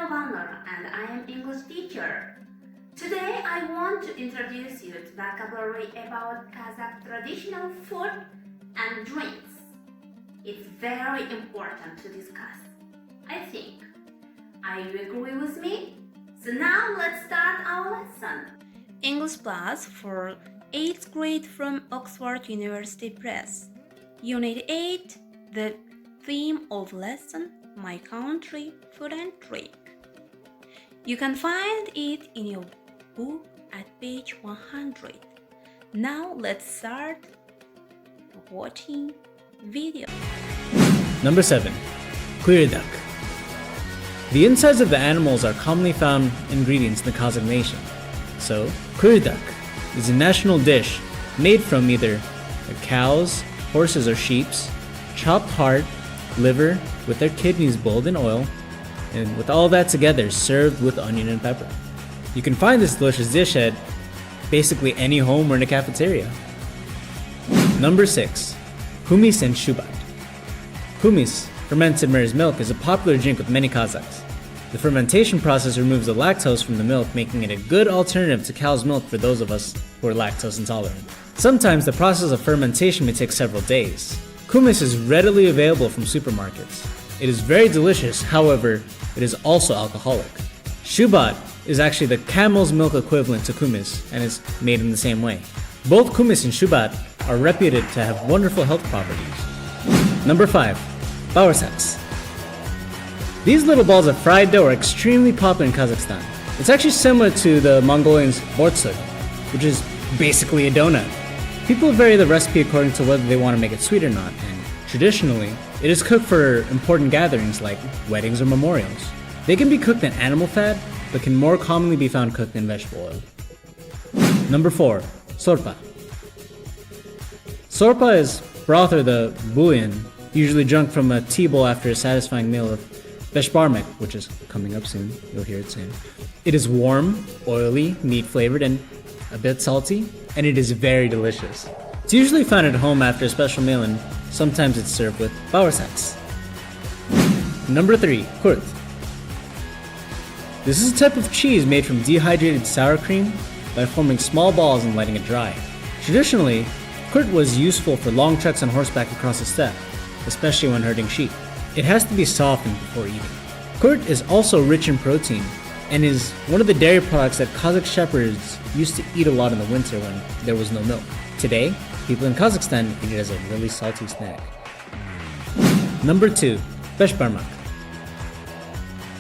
Vanur and I am English teacher. Today I want to introduce you to vocabulary about Kazakh traditional food and drinks. It's very important to discuss, I think. Are you agree with me? So now let's start our lesson. English Plus for 8th grade from Oxford University Press. Unit 8, the theme of lesson, My Country, Food and Drink. You can find it in your book at page 100. Now let's start watching video. Number 7. Kuyrdak. The insides of the animals are commonly found ingredients in the Kazakh nation. So, kuyrdak is a national dish made from either cows, horses or sheep's, chopped heart, liver, with their kidneys boiled in oil, and with all that together served with onion and pepper. You can find this delicious dish at basically any home or in a cafeteria. Number 6. Humis and shubat. Humis, fermented mare's milk, is a popular drink with many Kazakhs. The fermentation process removes the lactose from the milk, making it a good alternative to cow's milk for those of us who are lactose intolerant. Sometimes the process of fermentation may take several days. Humis is readily available from supermarkets. It is very delicious, however, it is also alcoholic. Shubat is actually the camel's milk equivalent to kumis and is made in the same way. Both kumis and shubat are reputed to have wonderful health properties. Number 5. Bauersaks. These little balls of fried dough are extremely popular in Kazakhstan. It's actually similar to the Mongolians' borsuk, which is basically a donut. People vary the recipe according to whether they want to make it sweet or not, and traditionally, it is cooked for important gatherings like weddings or memorials. They can be cooked in animal fat, but can more commonly be found cooked in vegetable oil. Number 4. Sorpa. Sorpa is broth or the bouillon, usually drunk from a tea bowl after a satisfying meal of beshbarmak, which is coming up soon. You'll hear it soon. It is warm, oily, meat-flavored, and a bit salty, and it is very delicious. It's usually found at home after a special meal, and sometimes it's served with bauersaks. Number 3. Kurt. This is a type of cheese made from dehydrated sour cream by forming small balls and letting it dry. Traditionally, kurt was useful for long treks on horseback across the steppe, especially when herding sheep. It has to be softened before eating. Kurt is also rich in protein and is one of the dairy products that Kazakh shepherds used to eat a lot in the winter when there was no milk. Today, people in Kazakhstan eat it as a really salty snack. Number 2. Beshbarmak.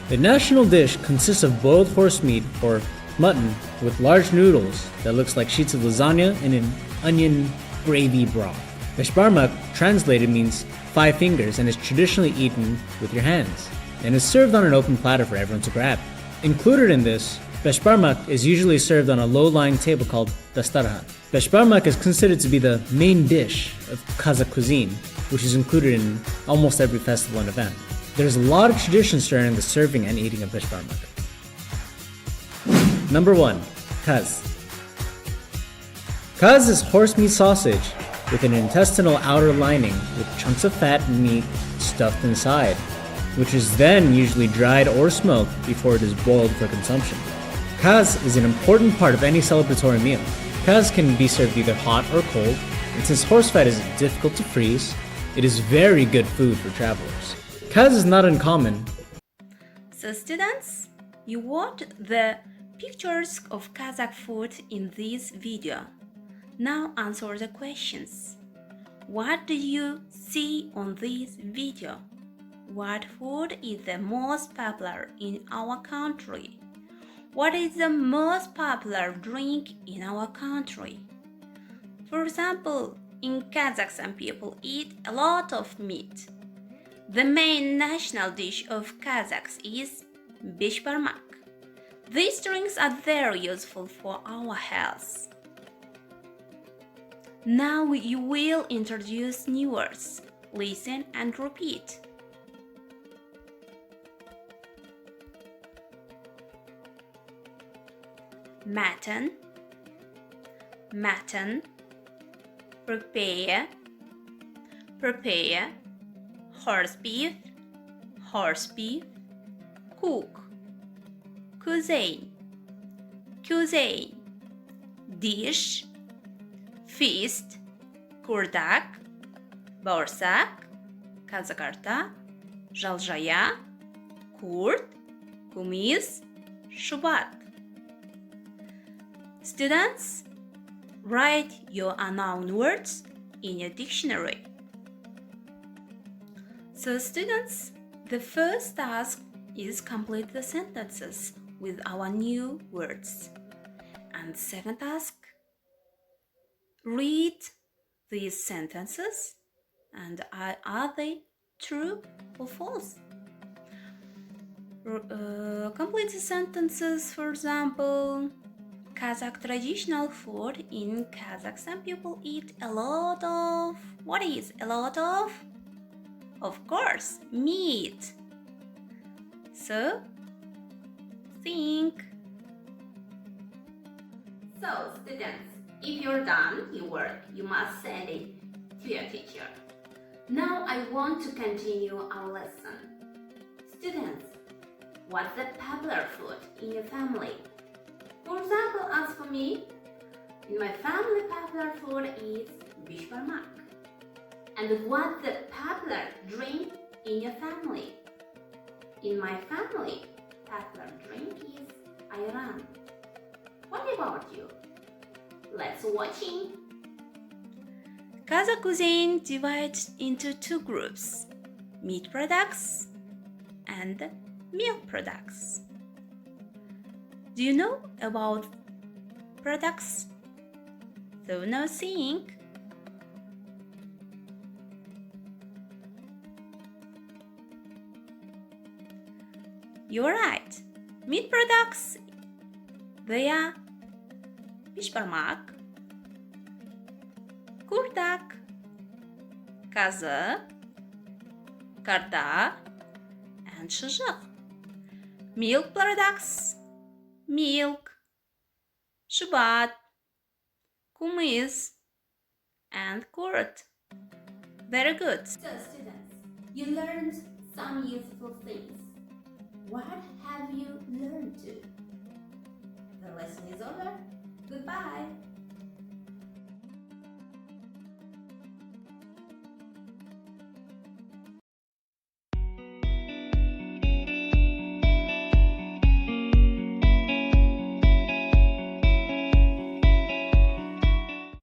The national dish consists of boiled horse meat or mutton with large noodles that looks like sheets of lasagna in an onion gravy broth. Beshbarmak, translated, means 5 fingers and is traditionally eaten with your hands and is served on an open platter for everyone to grab. Included in this, beshbarmak is usually served on a low-lying table called dastarhan. Beshbarmak is considered to be the main dish of Kazakh cuisine, which is included in almost every festival and event. There's a lot of tradition surrounding the serving and eating of beshbarmak. Number 1. Kaz. Kaz is horse meat sausage with an intestinal outer lining with chunks of fat and meat stuffed inside, which is then usually dried or smoked before it is boiled for consumption. Kaz is an important part of any celebratory meal. Kaz can be served either hot or cold, and since horse fat is difficult to freeze, it is very good food for travelers. Kaz is not uncommon. So students, you watched the pictures of Kazakh food in this video. Now answer the questions. What do you see on this video? What food is the most popular in our country? What is the most popular drink in our country? For example, in Kazakhstan people eat a lot of meat. The main national dish of Kazakhs is beshbarmak. These drinks are very useful for our health. Now you will introduce new words. Listen and repeat. Mutton, mutton, prepare, horse beef, cook, cuisine, cuisine, dish, feast, kurdak, bağırsak, kazakarta, жалжая, kurt, kumiz, şubat. Students, write your unknown words in your dictionary. So students, the first task is complete the sentences with our new words. And second task, read these sentences and are they true or false? Complete the sentences, for example, Kazakh traditional food in Kazakhstan people eat a lot of... What is a lot of? Of course, meat. So, think. So, students, if you're done your work, you must send it to your teacher. Now I want to continue our lesson. Students, what's the popular food in your family? For example, as for me, in my family popular food is bishbarmak. And what's the popular drink in your family? In my family, popular drink is ayran. What about you? Let's watching. Kazakh cuisine divides into two groups, meat products and milk products. Do you know about products? So now think. You're right. Meat products, they are bishbarmak, kurdak, kazı, karta, and shizhik. Milk products, milk, shubat, kumiz, and kurt. Very good. So students, you learned some useful things. What have you learned too? The lesson is over. Goodbye.